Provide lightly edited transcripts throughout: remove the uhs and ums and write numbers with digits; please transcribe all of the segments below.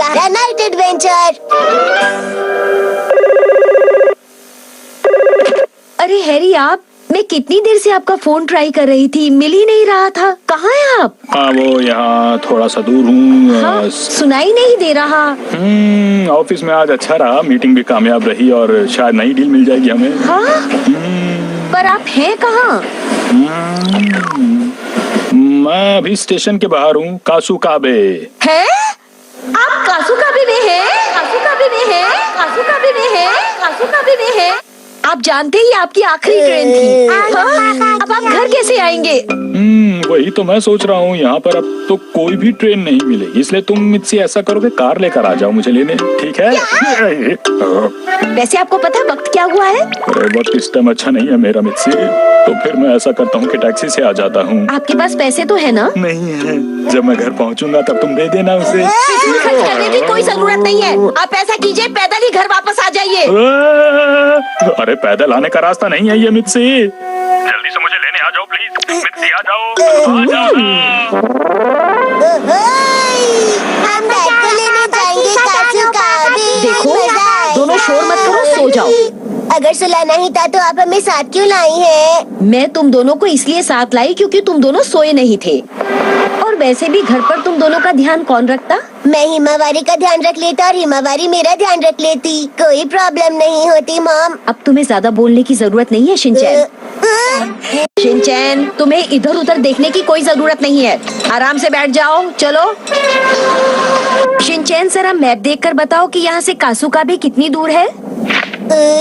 रहा night adventure. अरे Harry, आप, मैं कितनी देर से आपका फोन ट्राई कर रही थी, मिल ही नहीं रहा था। कहाँ हैं आप? हाँ, वो यहाँ थोड़ा सा दूर हूँ। हाँ, सुनाई नहीं दे रहा। ऑफिस में आज अच्छा रहा, मीटिंग भी कामयाब रही और शायद नई डील मिल जाएगी हमें। हाँ? पर आप हैं कहाँ? मैं अभी स्टेशन के बाहर हूँ, कासुकाबे। हैं? आप कासुकाबे में हैं? कासुकाबे में हैं? कासुकाबे में हैं? कासुकाबे में हैं? आप जानते ही आपकी आखिरी ट्रेन थी। हाँ? अब आप घर कैसे आएंगे? वही तो मैं सोच रहा हूँ, यहाँ पर अब तो कोई भी ट्रेन नहीं मिलेगी, इसलिए तुम मुझसे ऐसा करो कि कार लेकर आ जाओ मुझे लेने, ठीक है? वैसे आपको पता है वक्त क्या हुआ है? अरे वक्त इस टाइम अच्छा नहीं है मेरा मित्सी, तो फिर मैं ऐसा करता हूँ कि टैक्सी से आ जाता हूँ। आपके पास पैसे तो है ना? नहीं है, जब मैं घर पहुँचूंगा तब तुम दे देना उसे। खर्च करने की कोई जरूरत नहीं है, आप ऐसा कीजिए, पैदल ही घर वापस आ जाइए। अरे पैदल आने का रास्ता नहीं है ये मित्सी, जल्दी से मुझे लेने आ जाओ प्लीज। मित्सी आ जाओ, आ जाओ ना। हम डैड को लेने जाएंगे कासुकाबे। देखो, दोनों शोर मत करो, सो जाओ। अगर सुलाना ही था तो आप हमें साथ क्यों लाई हैं? मैं तुम दोनों को इसलिए साथ लाई क्योंकि तुम दोनों सोए नहीं थे, और वैसे भी घर पर तुम दोनों का ध्यान कौन रखता? मैं हिमावारी का ध्यान रख लेता और हिमावारी मेरा ध्यान रख लेती, कोई प्रॉब्लम नहीं होती मॉम। अब तुम्हें ज्यादा बोलने की जरूरत नहीं है शिनचैन। शिनचैन, तुम्हें इधर उधर देखने की कोई जरूरत नहीं है, आराम से बैठ जाओ। चलो शिनचैन, जरा मैप देखकर बताओ कि यहाँ से कासुकाबे कितनी दूर है?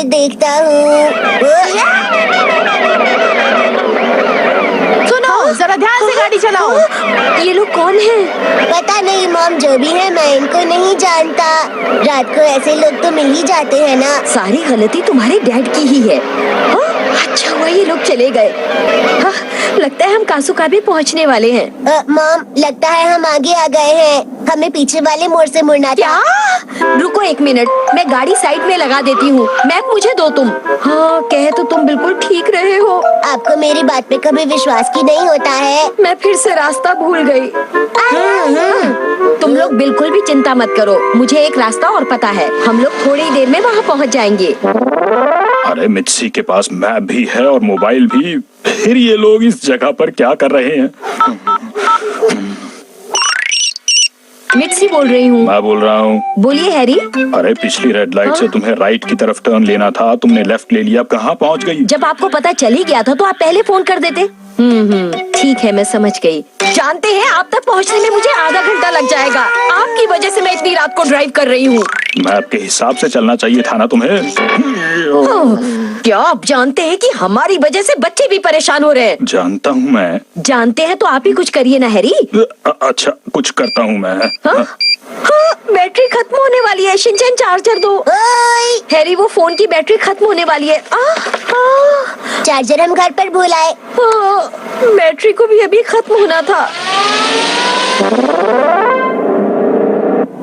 देखता हूँ। सुनो, जरा ध्यान से गाड़ी चलाओ। ये लोग कौन हैं? पता नहीं मॉम, जो भी है मैं इनको नहीं जानता। रात को ऐसे लोग तो मिल ही जाते हैं ना। सारी गलती तुम्हारे डैड की ही है। हाँ? अच्छा हुआ ये लोग चले गए। हाँ, लगता है हम कासुकाबे पहुँचने वाले हैं। मॉम, लगता है हम आगे आ गए हैं, हमें पीछे वाले मोड़ से मुड़ना था। क्या? रुको एक मिनट, मैं गाड़ी साइड में लगा देती हूँ, मैप मुझे दो तुम। हाँ, कहे तो तुम बिल्कुल ठीक रहे हो। आपको मेरी बात पे कभी विश्वास की नहीं होता है। मैं फिर से रास्ता भूल गई। तुम लोग बिल्कुल भी चिंता मत करो, मुझे एक रास्ता और पता है, हम लोग थोड़ी देर में वहाँ पहुँच जाएंगे। अरे मित्सी के पास मैप भी है और मोबाइल भी, फिर ये लोग इस जगह पर क्या कर रहे हैं? मिट्सी बोल रही हूँ। मैं बोल रहा हूँ। बोलिए हैरी। अरे पिछली रेड लाइट से तुम्हें राइट की तरफ टर्न लेना था, तुमने लेफ्ट ले लिया, अब कहाँ पहुँच गई? जब आपको पता चल ही गया था तो आप पहले फोन कर देते। ठीक है, मैं समझ गई। जानते हैं, आप तक पहुंचने में मुझे आधा घंटा लग जाएगा। आपकी वजह से मैं इतनी रात को ड्राइव कर रही हूँ। मैप के हिसाब से चलना चाहिए था ना तुम्हें। क्या आप जानते हैं कि हमारी वजह से बच्चे भी परेशान हो रहे हैं? जानता हूँ मैं। जानते हैं तो आप ही कुछ करिए ना हैरी। अच्छा, कुछ करता हूँ मैं। हाँ? बैटरी खत्म होने वाली है, शिनचैन चार्जर दो। हैरी, वो फोन की बैटरी खत्म होने वाली है। चार्जर हम घर पर भूल आए। बैटरी को भी अभी खत्म होना था।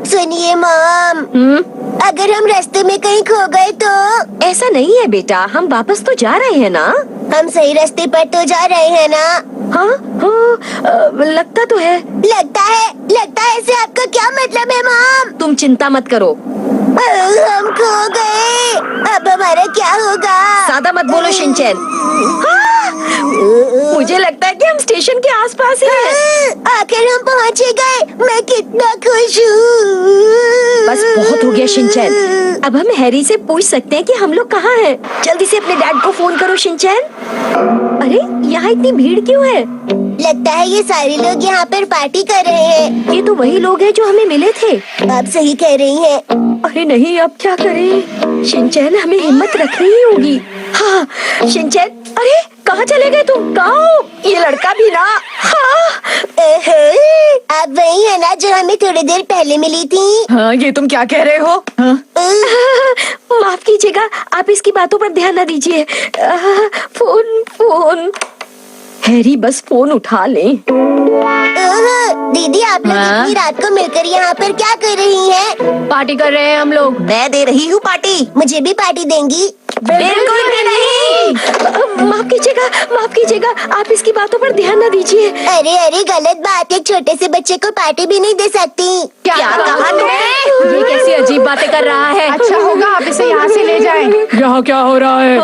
सुनिए मॉम, अगर हम रास्ते में कहीं खो गए तो? ऐसा नहीं है बेटा, हम वापस तो जा रहे हैं ना। हम सही रास्ते पर तो जा रहे हैं ना? हाँ, लगता तो है। लगता है से आपका क्या मतलब है मॉम? तुम चिंता मत करो। हम खो गए, अब हमारा क्या होगा? ज्यादा मत बोलो शिनचैन। मुझे लगता है कि हम स्टेशन के आसपास ही हैं। आखिर हम पहुँच गए, मैं कितना खुश हूँ। बस बहुत हो गया शिनचैन, अब हम हैरी से पूछ सकते हैं कि हम लोग कहाँ हैं। जल्दी से अपने डैड को फोन करो शिनचैन। अरे, यहाँ इतनी भीड़ क्यों है? लगता है ये सारे लोग यहाँ पर पार्टी कर रहे हैं। ये तो वही लोग हैं जो हमें मिले थे। आप सही कह रही हैं। अरे नहीं, अब क्या करें? शिनचैन, हमें हिम्मत रखनी ही होगी। हाँ, शिनचैन, अरे कहाँ चले गए तुम? कहाँ? ये लड़का भी ना। हाँ, आप वही है ना जो हमें थोड़ी देर पहले मिली थी? हाँ, ये तुम क्या कह रहे हो? माफ कीजिएगा, आप इसकी बातों पर ध्यान न दीजिए। फोन हैरी, बस फोन उठा लें। दीदी, आप लोग इतनी रात को मिलकर यहाँ पर क्या कर रही हैं? पार्टी कर रहे हैं हम लोग। मैं दे रही हूँ पार्टी। मुझे भी पार्टी देंगी? बिल्कुल भी नहीं। माफ कीजिएगा, आप इसकी बातों पर ध्यान न दीजिए। अरे गलत बात है, छोटे से बच्चे को पार्टी भी नहीं दे सकती। क्या कहा तुमने? अजीब बातें कर रहा है। अच्छा होगा आप इसे यहाँ से ले जाएं। यहाँ क्या हो रहा है?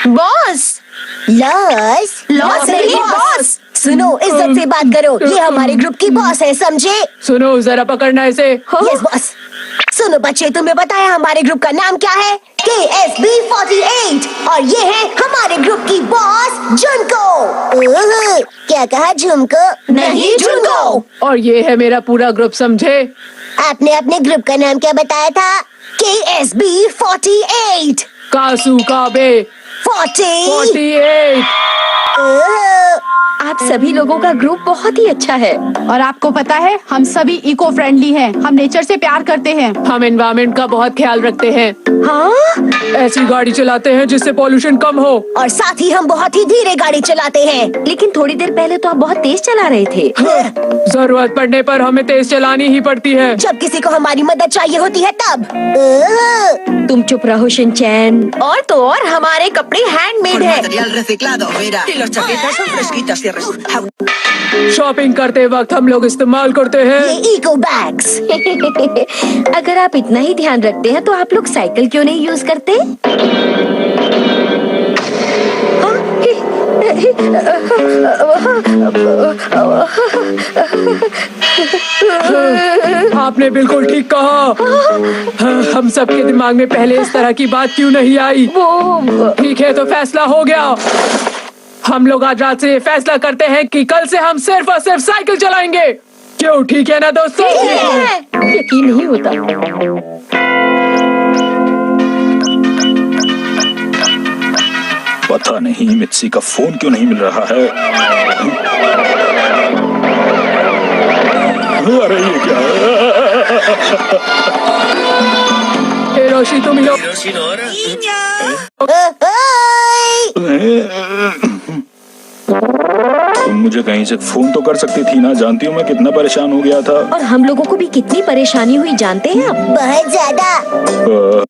बॉस, लॉस नहीं, बॉस। सुनो, इज्जत से बात करो, ये हमारे ग्रुप की बॉस है, समझे? सुनो, जरा पकड़ना इसे। Yes boss. सुनो बच्चे, तुम्हें बताया हमारे ग्रुप का नाम क्या है? KSB48 और ये है हमारे ग्रुप की बॉस जुनको। क्या कहा, झुमको? नहीं, जुनको। और ये है मेरा पूरा ग्रुप, समझे? आपने अपने ग्रुप का नाम क्या बताया था? KSB48। कासू काबे 40। 48। आप सभी लोगों का ग्रुप बहुत ही अच्छा है। और आपको पता है हम सभी इको फ्रेंडली हैं। हम नेचर से प्यार करते हैं। हम एनवायरमेंट का बहुत ख्याल रखते हैं। हाँ, ऐसी गाड़ी चलाते हैं जिससे पोल्यूशन कम हो। और साथ ही हम बहुत ही धीरे गाड़ी चलाते हैं। लेकिन थोड़ी देर पहले तो आप बहुत तेज चला रहे थे। जरूरत पड़ने पर हमें तेज चलानी ही पड़ती है। जब किसी को हमारी मदद चाहिए होती है तब। तुम चुप रहो शिनचैन। और तो और हमारे कपड़े हैंडमेड है। Material reciclado, mira. Y las chaquetas son fresquitas y shopping करते वक्त हम लोग इस्तेमाल करते ये हैं इको बैग्स। अगर आप इतना ही ध्यान रखते हैं तो आप लोग साइकिल क्यों नहीं यूज करते? आपने बिल्कुल ठीक कहा। हम सबके दिमाग में पहले इस तरह की बात क्यों नहीं आई? ठीक है, तो फैसला हो गया। हम लोग आज रात से ये फैसला करते हैं कि कल से हम सिर्फ और सिर्फ साइकिल चलाएंगे। क्यों, ठीक है ना दोस्तों? यकीन नहीं होता। पता नहीं मित्सी का फोन क्यों नहीं मिल रहा है। अरे ये क्या है? हिरोशी, तुम ही हो। तुम मुझे कहीं से फोन तो कर सकती थी ना, जानती हूँ मैं कितना परेशान हो गया था। और हम लोगों को भी कितनी परेशानी हुई जानते हैं आप? बहुत ज्यादा।